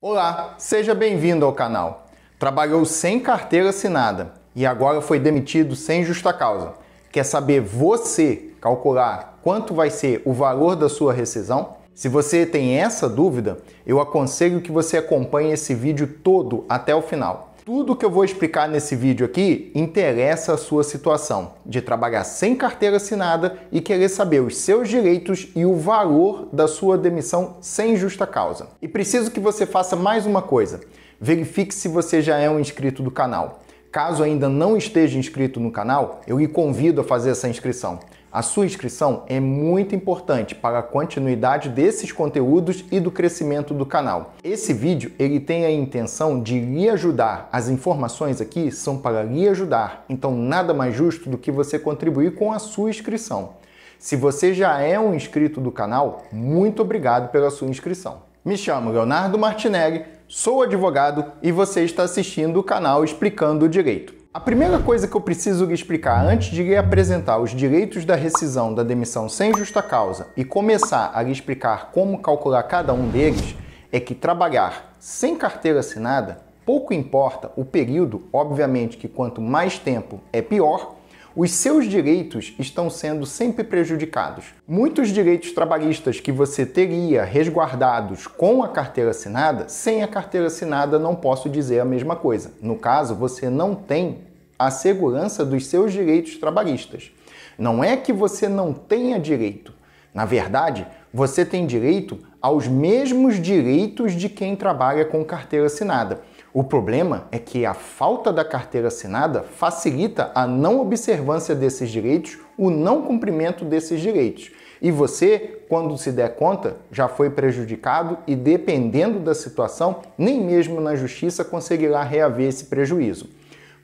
Olá, seja bem-vindo ao canal. Trabalhou sem carteira assinada e agora foi demitido sem justa causa. Quer saber você calcular quanto vai ser o valor da sua rescisão? Se você tem essa dúvida, eu aconselho que você acompanhe esse vídeo todo até o final. Tudo que eu vou explicar nesse vídeo aqui interessa a sua situação de trabalhar sem carteira assinada e querer saber os seus direitos e o valor da sua demissão sem justa causa. E preciso que você faça mais uma coisa. Verifique se você já é um inscrito do canal. Caso ainda não esteja inscrito no canal, eu lhe convido a fazer essa inscrição. A sua inscrição é muito importante para a continuidade desses conteúdos e do crescimento do canal. Esse vídeo ele tem a intenção de lhe ajudar. As informações aqui são para lhe ajudar, então nada mais justo do que você contribuir com a sua inscrição. Se você já é um inscrito do canal, muito obrigado pela sua inscrição. Me chamo Leonardo Martinelli, sou advogado e você está assistindo o canal Explicando o Direito. A primeira coisa que eu preciso lhe explicar antes de lhe apresentar os direitos da rescisão da demissão sem justa causa e começar a lhe explicar como calcular cada um deles é que trabalhar sem carteira assinada, pouco importa o período, obviamente que quanto mais tempo é pior, os seus direitos estão sendo sempre prejudicados. Muitos direitos trabalhistas que você teria resguardados com a carteira assinada, sem a carteira assinada não posso dizer a mesma coisa. No caso, você não tem a segurança dos seus direitos trabalhistas. Não é que você não tenha direito. Na verdade, você tem direito aos mesmos direitos de quem trabalha com carteira assinada. O problema é que a falta da carteira assinada facilita a não observância desses direitos, o não cumprimento desses direitos. E você, quando se der conta, já foi prejudicado e, dependendo da situação, nem mesmo na justiça conseguirá reaver esse prejuízo.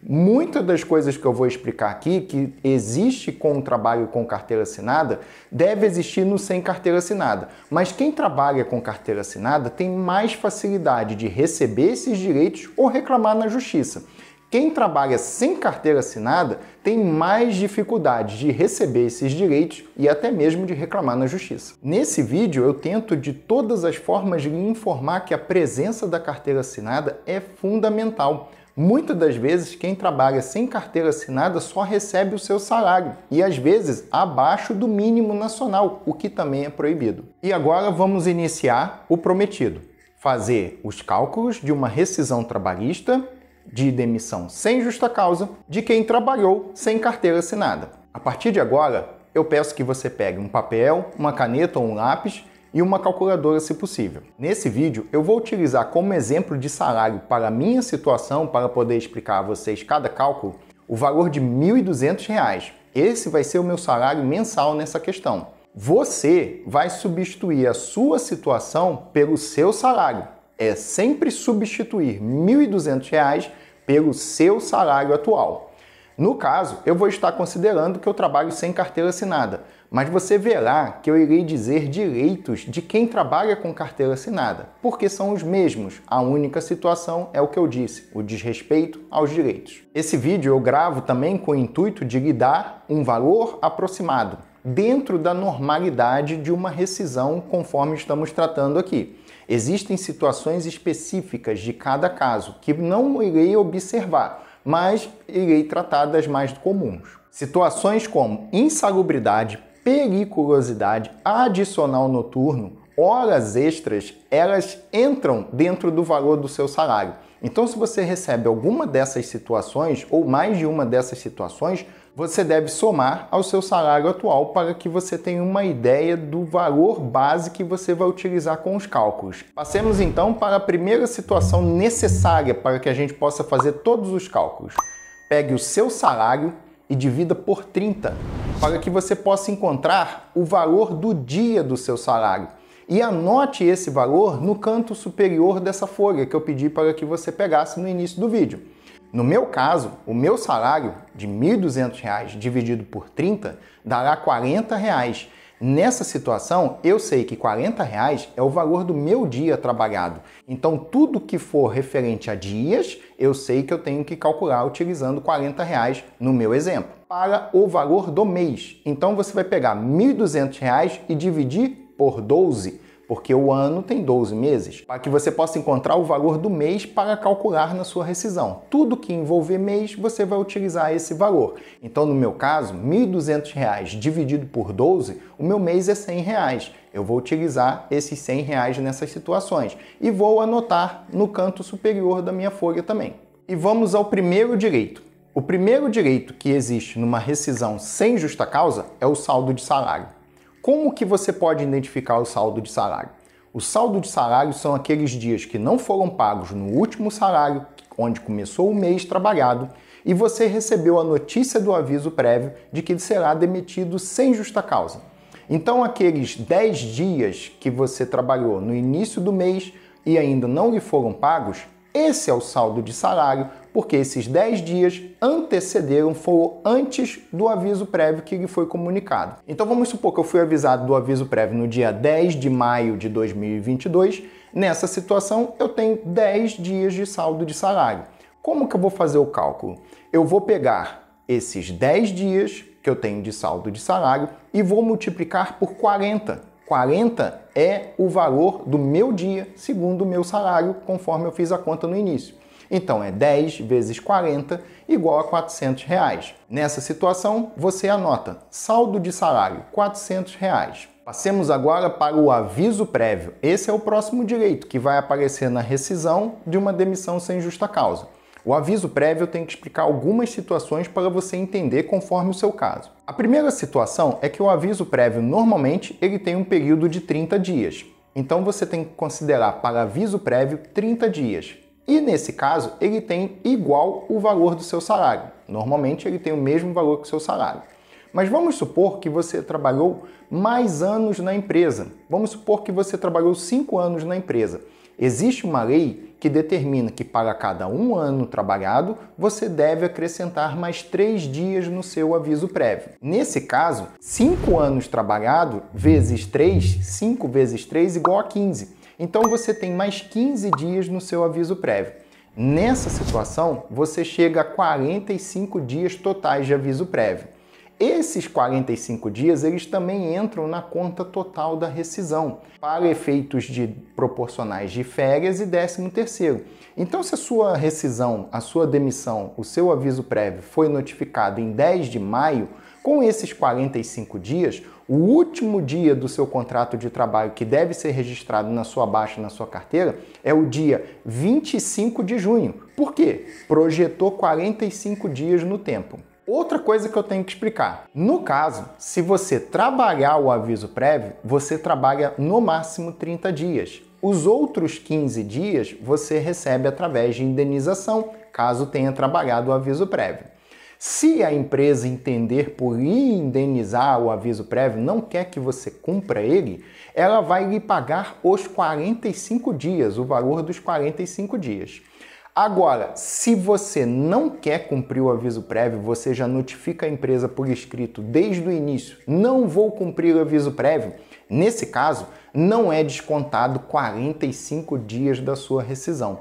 Muitas das coisas que eu vou explicar aqui, que existe com o trabalho com carteira assinada, deve existir no sem carteira assinada. Mas quem trabalha com carteira assinada tem mais facilidade de receber esses direitos ou reclamar na justiça. Quem trabalha sem carteira assinada tem mais dificuldade de receber esses direitos e até mesmo de reclamar na justiça. Nesse vídeo eu tento de todas as formas lhe informar que a presença da carteira assinada é fundamental. Muitas das vezes, quem trabalha sem carteira assinada só recebe o seu salário e, às vezes, abaixo do mínimo nacional, o que também é proibido. E agora vamos iniciar o prometido. Fazer os cálculos de uma rescisão trabalhista de demissão sem justa causa de quem trabalhou sem carteira assinada. A partir de agora, eu peço que você pegue um papel, uma caneta ou um lápis e uma calculadora, se possível. Nesse vídeo, eu vou utilizar como exemplo de salário para a minha situação, para poder explicar a vocês cada cálculo, o valor de R$ 1.200. Esse vai ser o meu salário mensal nessa questão. Você vai substituir a sua situação pelo seu salário. É sempre substituir R$ 1.200 pelo seu salário atual. No caso, eu vou estar considerando que eu trabalho sem carteira assinada, mas você verá que eu irei dizer direitos de quem trabalha com carteira assinada, porque são os mesmos. A única situação é o que eu disse, o desrespeito aos direitos. Esse vídeo eu gravo também com o intuito de lhe dar um valor aproximado, dentro da normalidade de uma rescisão conforme estamos tratando aqui. Existem situações específicas de cada caso que não irei observar, mas irei tratar das mais comuns. Situações como insalubridade, periculosidade, adicional noturno, horas extras, elas entram dentro do valor do seu salário. Então, se você recebe alguma dessas situações, ou mais de uma dessas situações, você deve somar ao seu salário atual para que você tenha uma ideia do valor base que você vai utilizar com os cálculos. Passemos então para a primeira situação necessária para que a gente possa fazer todos os cálculos. Pegue o seu salário e divida por 30, para que você possa encontrar o valor do dia do seu salário. E anote esse valor no canto superior dessa folha que eu pedi para que você pegasse no início do vídeo. No meu caso, o meu salário de R$ 1.200 dividido por 30 dará R$ 40. Nessa situação, eu sei que R$ 40 é o valor do meu dia trabalhado. Então, tudo que for referente a dias, eu sei que eu tenho que calcular utilizando R$ 40 no meu exemplo. Para o valor do mês, então você vai pegar R$ 1.200 e dividir por 12 porque o ano tem 12 meses, para que você possa encontrar o valor do mês para calcular na sua rescisão. Tudo que envolver mês, você vai utilizar esse valor. Então, no meu caso, R$ 1.200 dividido por 12, o meu mês é R$ 100. Eu vou utilizar esses R$ 100 nessas situações e vou anotar no canto superior da minha folha também. E vamos ao primeiro direito. O primeiro direito que existe numa rescisão sem justa causa é o saldo de salário. Como que você pode identificar o saldo de salário? O saldo de salário são aqueles dias que não foram pagos no último salário, onde começou o mês trabalhado, e você recebeu a notícia do aviso prévio de que ele será demitido sem justa causa. Então, aqueles 10 dias que você trabalhou no início do mês e ainda não lhe foram pagos, esse é o saldo de salário, porque esses 10 dias antecederam, foram antes do aviso prévio que lhe foi comunicado. Então vamos supor que eu fui avisado do aviso prévio no dia 10 de maio de 2022. Nessa situação, eu tenho 10 dias de saldo de salário. Como que eu vou fazer o cálculo? Eu vou pegar esses 10 dias que eu tenho de saldo de salário e vou multiplicar por 40. 40 é o valor do meu dia, segundo o meu salário, conforme eu fiz a conta no início. Então, é 10 vezes 40 igual a R$ 400. Nessa situação, você anota saldo de salário, R$ 400. Passemos agora para o aviso prévio. Esse é o próximo direito que vai aparecer na rescisão de uma demissão sem justa causa. O aviso prévio tem que explicar algumas situações para você entender conforme o seu caso. A primeira situação é que o aviso prévio, normalmente, ele tem um período de 30 dias. Então, você tem que considerar para aviso prévio 30 dias. E, nesse caso, ele tem igual o valor do seu salário. Normalmente, ele tem o mesmo valor que o seu salário. Mas vamos supor que você trabalhou mais anos na empresa. Vamos supor que você trabalhou 5 anos na empresa. Existe uma lei que determina que para cada 1 ano trabalhado, você deve acrescentar mais 3 dias no seu aviso prévio. Nesse caso, 5 anos trabalhado vezes 3, 5 vezes 3 igual a 15. Então você tem mais 15 dias no seu aviso prévio. Nessa situação, você chega a 45 dias totais de aviso prévio. Esses 45 dias, eles também entram na conta total da rescisão, para efeitos de proporcionais de férias e 13º. Então, se a sua rescisão, a sua demissão, o seu aviso prévio foi notificado em 10 de maio, com esses 45 dias, o último dia do seu contrato de trabalho que deve ser registrado na sua baixa, na sua carteira, é o dia 25 de junho. Por quê? Projetou 45 dias no tempo. Outra coisa que eu tenho que explicar. No caso, se você trabalhar o aviso prévio, você trabalha no máximo 30 dias. Os outros 15 dias você recebe através de indenização, caso tenha trabalhado o aviso prévio. Se a empresa entender por indenizar o aviso prévio, não quer que você cumpra ele, ela vai lhe pagar os 45 dias, o valor dos 45 dias. Agora, se você não quer cumprir o aviso prévio, você já notifica a empresa por escrito desde o início, não vou cumprir o aviso prévio, nesse caso, não é descontado 45 dias da sua rescisão.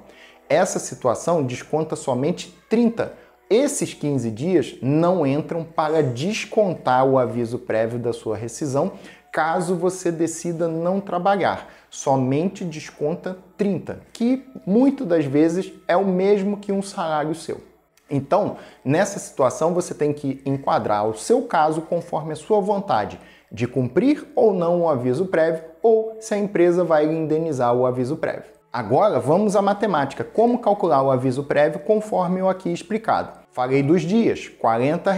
Essa situação desconta somente 30. Esses 15 dias não entram para descontar o aviso prévio da sua rescisão, caso você decida não trabalhar. Somente desconta 30, que muitas das vezes é o mesmo que um salário seu. Então, nessa situação, você tem que enquadrar o seu caso conforme a sua vontade de cumprir ou não o aviso prévio, ou se a empresa vai lhe indenizar o aviso prévio. Agora, vamos à matemática. Como calcular o aviso prévio conforme eu aqui explicado. Falei dos dias, R$ 40.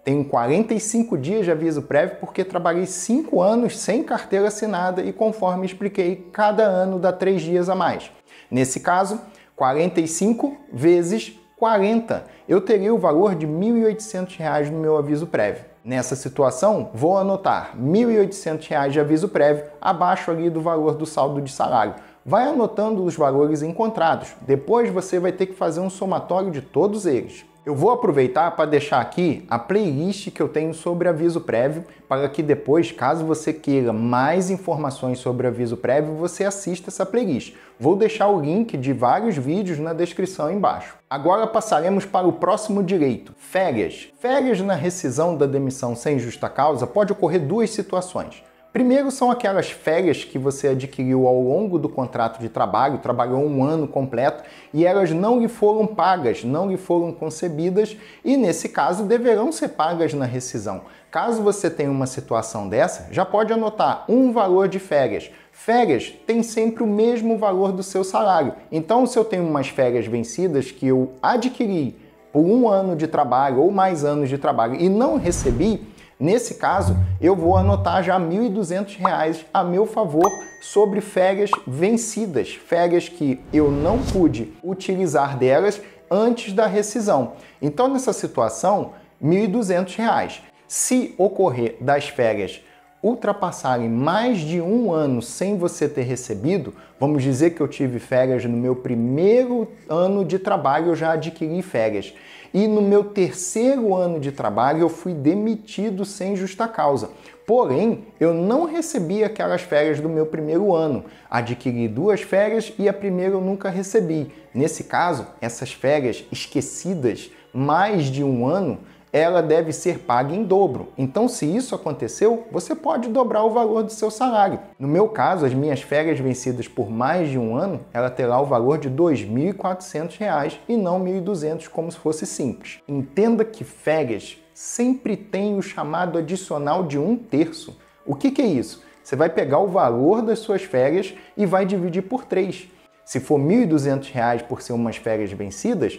Tenho 45 dias de aviso prévio porque trabalhei 5 anos sem carteira assinada e, conforme expliquei, cada ano dá 3 dias a mais. Nesse caso, 45 vezes 40. Eu teria o valor de R$ 1.800 no meu aviso prévio. Nessa situação, vou anotar R$ 1.800 de aviso prévio abaixo ali do valor do saldo de salário. Vai anotando os valores encontrados. Depois você vai ter que fazer um somatório de todos eles. Eu vou aproveitar para deixar aqui a playlist que eu tenho sobre aviso prévio, para que depois, caso você queira mais informações sobre aviso prévio, você assista essa playlist. Vou deixar o link de vários vídeos na descrição embaixo. Agora passaremos para o próximo direito, férias. Férias na rescisão da demissão sem justa causa pode ocorrer duas situações. Primeiro são aquelas férias que você adquiriu ao longo do contrato de trabalho, trabalhou um ano completo e elas não lhe foram pagas, não lhe foram concebidas e, nesse caso, deverão ser pagas na rescisão. Caso você tenha uma situação dessa, já pode anotar um valor de férias. Férias tem sempre o mesmo valor do seu salário. Então, se eu tenho umas férias vencidas que eu adquiri por um ano de trabalho ou mais anos de trabalho e não recebi, nesse caso, eu vou anotar já R$ 1.200 a meu favor sobre férias vencidas, férias que eu não pude utilizar delas antes da rescisão. Então, nessa situação, R$ 1.200. Se ocorrer das férias ultrapassarem mais de um ano sem você ter recebido, vamos dizer que eu tive férias no meu primeiro ano de trabalho, eu já adquiri férias. E no meu terceiro ano de trabalho eu fui demitido sem justa causa. Porém, eu não recebi aquelas férias do meu primeiro ano. Adquiri 2 férias e a primeira eu nunca recebi. Nesse caso, essas férias esquecidas mais de um ano, ela deve ser paga em dobro. Então, se isso aconteceu, você pode dobrar o valor do seu salário. No meu caso, as minhas férias vencidas por mais de um ano, ela terá o valor de R$ 2.400 e não R$ 1.200, como se fosse simples. Entenda que férias sempre tem o chamado adicional de 1/3. O que é isso? Você vai pegar o valor das suas férias e vai dividir por 3. Se for R$ 1.200 por ser umas férias vencidas,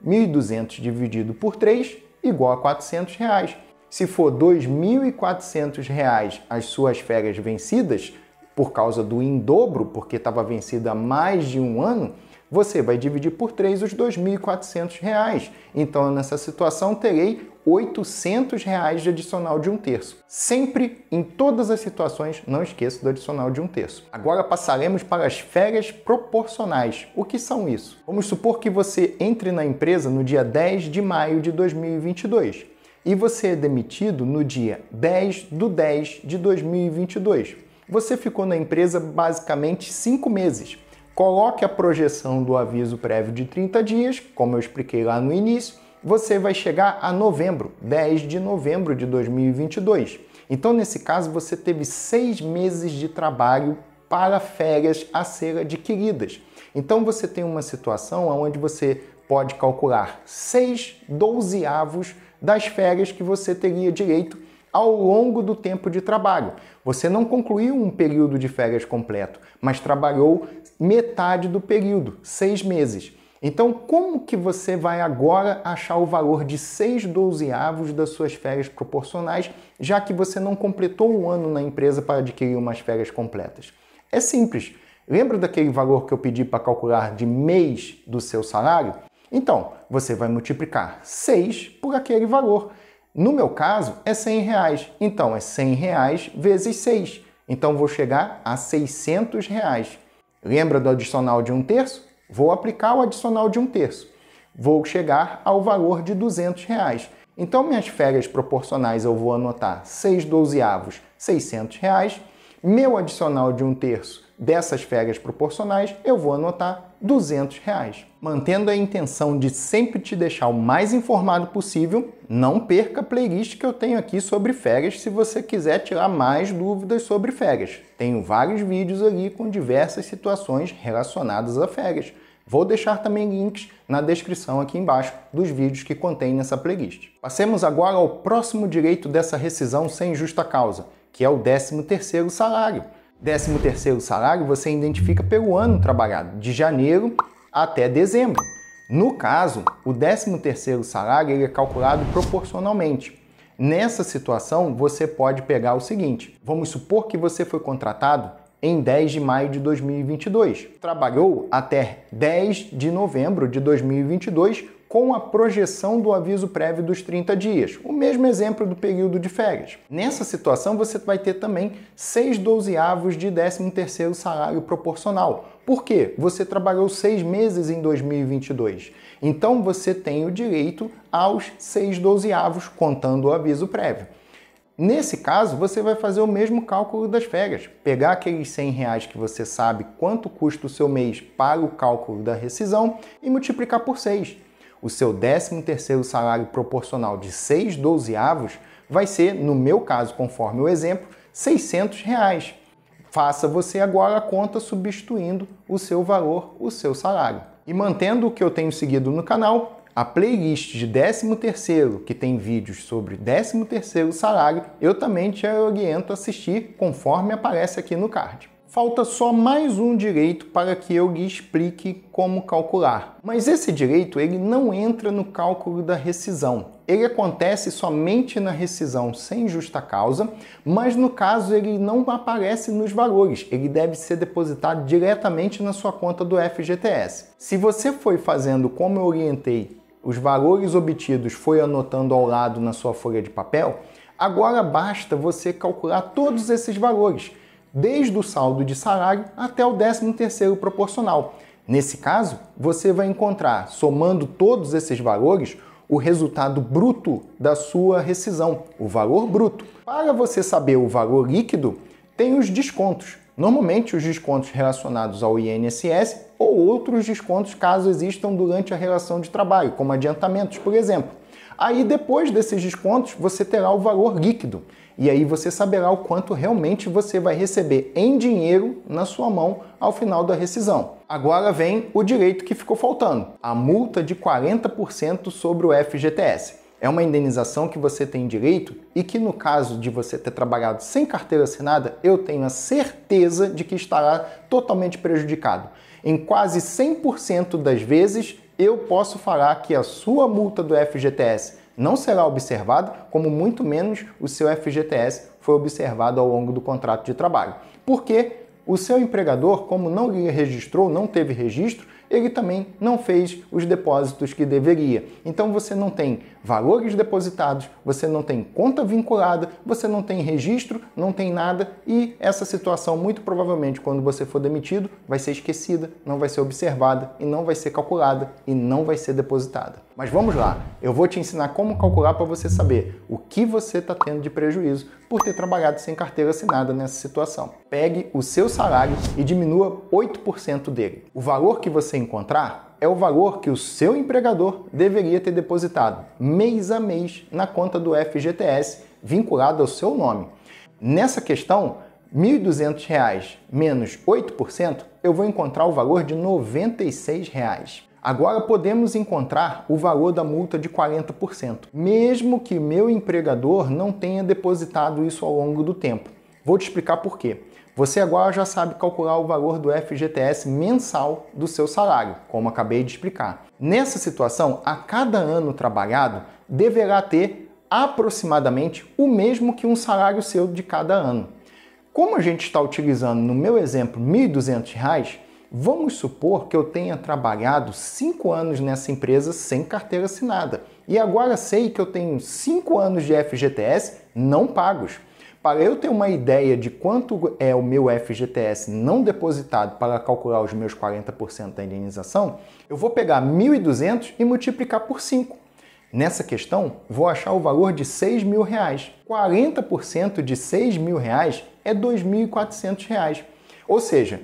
1.200 dividido por 3 igual a R$ 400. Se for R$ 2.400 as suas férias vencidas, por causa do em dobro, porque estava vencida há mais de um ano, você vai dividir por 3 os R$ 2.400. Então, nessa situação, terei R$ 800 de adicional de 1/3. Sempre, em todas as situações, não esqueça do adicional de 1/3. Agora passaremos para as férias proporcionais. O que são isso? Vamos supor que você entre na empresa no dia 10 de maio de 2022 e você é demitido no dia 10/10 de 2022. Você ficou na empresa basicamente 5 meses. Coloque a projeção do aviso prévio de 30 dias, como eu expliquei lá no início, você vai chegar a novembro, 10 de novembro de 2022. Então, nesse caso, você teve 6 meses de trabalho para férias a ser adquiridas. Então, você tem uma situação onde você pode calcular 6/12 das férias que você teria direito ao longo do tempo de trabalho. Você não concluiu um período de férias completo, mas trabalhou metade do período, 6 meses. Então, como que você vai agora achar o valor de 6/12 das suas férias proporcionais, já que você não completou um ano na empresa para adquirir umas férias completas? É simples. Lembra daquele valor que eu pedi para calcular de mês do seu salário? Então, você vai multiplicar 6 por aquele valor. No meu caso, é R$ 100. Então, é R$ 100 vezes 6. Então, vou chegar a R$ 600. Lembra do adicional de 1/3? Vou aplicar o adicional de 1/3. Vou chegar ao valor de R$ 200. Então, minhas férias proporcionais eu vou anotar 6/12, R$ 600. Meu adicional de 1/3 dessas férias proporcionais eu vou anotar R$ 200. Mantendo a intenção de sempre te deixar o mais informado possível, não perca a playlist que eu tenho aqui sobre férias se você quiser tirar mais dúvidas sobre férias. Tenho vários vídeos ali com diversas situações relacionadas a férias. Vou deixar também links na descrição aqui embaixo dos vídeos que contém nessa playlist. Passemos agora ao próximo direito dessa rescisão sem justa causa, que é o 13º salário. 13º salário você identifica pelo ano trabalhado, de janeiro até dezembro. No caso, o 13º salário ele é calculado proporcionalmente. Nessa situação, você pode pegar o seguinte: vamos supor que você foi contratado em 10 de maio de 2022. Trabalhou até 10 de novembro de 2022 com a projeção do aviso prévio dos 30 dias, o mesmo exemplo do período de férias. Nessa situação, você vai ter também 6/12 de 13º salário proporcional. Por quê? Você trabalhou 6 meses em 2022. Então, você tem o direito aos 6/12 contando o aviso prévio. Nesse caso, você vai fazer o mesmo cálculo das férias. Pegar aqueles R$ 100 que você sabe quanto custa o seu mês para o cálculo da rescisão e multiplicar por 6. O seu 13º salário proporcional de 6/12 vai ser, no meu caso, conforme o exemplo, R$ R$600. Faça você agora a conta substituindo o seu valor, o seu salário. E mantendo o que eu tenho seguido no canal, a playlist de 13º, que tem vídeos sobre 13º salário, eu também te oriento a assistir conforme aparece aqui no card. Falta só mais um direito para que eu lhe explique como calcular. Mas esse direito ele não entra no cálculo da rescisão. Ele acontece somente na rescisão sem justa causa, mas no caso ele não aparece nos valores. Ele deve ser depositado diretamente na sua conta do FGTS. Se você foi fazendo como eu orientei, os valores obtidos foi anotando ao lado na sua folha de papel, agora basta você calcular todos esses valores, desde o saldo de salário até o 13º proporcional. Nesse caso, você vai encontrar, somando todos esses valores, o resultado bruto da sua rescisão, o valor bruto. Para você saber o valor líquido, tem os descontos. Normalmente os descontos relacionados ao INSS ou outros descontos caso existam durante a relação de trabalho, como adiantamentos, por exemplo. Aí depois desses descontos você terá o valor líquido e aí você saberá o quanto realmente você vai receber em dinheiro na sua mão ao final da rescisão. Agora vem o direito que ficou faltando, a multa de 40% sobre o FGTS. É uma indenização que você tem direito e que no caso de você ter trabalhado sem carteira assinada, eu tenho a certeza de que estará totalmente prejudicado. Em quase 100% das vezes, eu posso falar que a sua multa do FGTS não será observada, como muito menos o seu FGTS foi observado ao longo do contrato de trabalho. Porque o seu empregador, como não lhe registrou, não teve registro, ele também não fez os depósitos que deveria. Então você não tem valores depositados, você não tem conta vinculada, você não tem registro, não tem nada e essa situação muito provavelmente quando você for demitido vai ser esquecida, não vai ser observada e não vai ser calculada e não vai ser depositada. Mas vamos lá, eu vou te ensinar como calcular para você saber o que você está tendo de prejuízo por ter trabalhado sem carteira assinada nessa situação. Pegue o seu salário e diminua 8% dele. O valor que você encontrar é o valor que o seu empregador deveria ter depositado mês a mês na conta do FGTS vinculado ao seu nome. Nessa questão, R$ 1.200 menos 8%, eu vou encontrar o valor de R$ 96. Agora podemos encontrar o valor da multa de 40%, mesmo que meu empregador não tenha depositado isso ao longo do tempo. Vou te explicar por quê. Você agora já sabe calcular o valor do FGTS mensal do seu salário, como acabei de explicar. Nessa situação, a cada ano trabalhado, deverá ter aproximadamente o mesmo que um salário seu de cada ano. Como a gente está utilizando, no meu exemplo, R$ 1.200, vamos supor que eu tenha trabalhado 5 anos nessa empresa sem carteira assinada. E agora sei que eu tenho 5 anos de FGTS não pagos. Para eu ter uma ideia de quanto é o meu FGTS não depositado para calcular os meus 40% da indenização, eu vou pegar 1.200 e multiplicar por 5. Nessa questão, vou achar o valor de R$ 6.000. 40% de R$ 6.000 é R$ 2.400. Ou seja,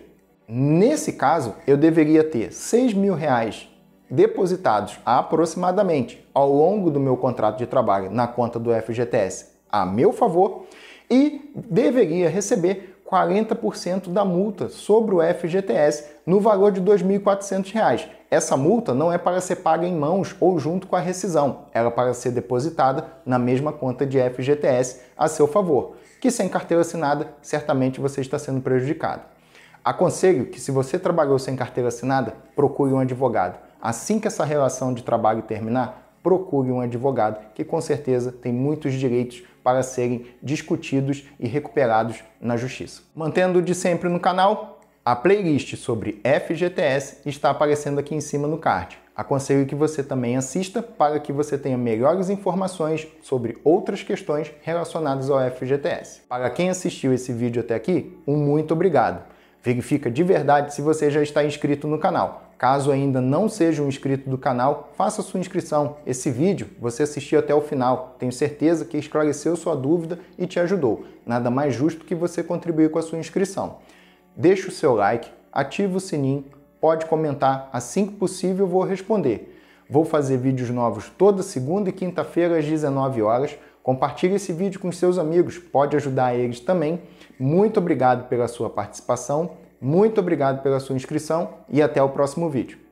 nesse caso, eu deveria ter R$ 6.000 depositados aproximadamente ao longo do meu contrato de trabalho na conta do FGTS a meu favor e deveria receber 40% da multa sobre o FGTS no valor de R$ 2.400. Essa multa não é para ser paga em mãos ou junto com a rescisão, ela é para ser depositada na mesma conta de FGTS a seu favor, que sem carteira assinada, certamente você está sendo prejudicado. Aconselho que se você trabalhou sem carteira assinada, procure um advogado. Assim que essa relação de trabalho terminar, procure um advogado que com certeza tem muitos direitos para serem discutidos e recuperados na justiça. Mantendo de sempre no canal, a playlist sobre FGTS está aparecendo aqui em cima no card. Aconselho que você também assista para que você tenha melhores informações sobre outras questões relacionadas ao FGTS. Para quem assistiu esse vídeo até aqui, um muito obrigado. Verifica de verdade se você já está inscrito no canal. Caso ainda não seja um inscrito do canal, faça sua inscrição. Esse vídeo você assistiu até o final. Tenho certeza que esclareceu sua dúvida e te ajudou. Nada mais justo que você contribuir com a sua inscrição. Deixe o seu like, ative o sininho, pode comentar. Assim que possível eu vou responder. Vou fazer vídeos novos toda segunda e quinta-feira às 19 horas Compartilhe esse vídeo com seus amigos, pode ajudar eles também. Muito obrigado pela sua participação, muito obrigado pela sua inscrição e até o próximo vídeo.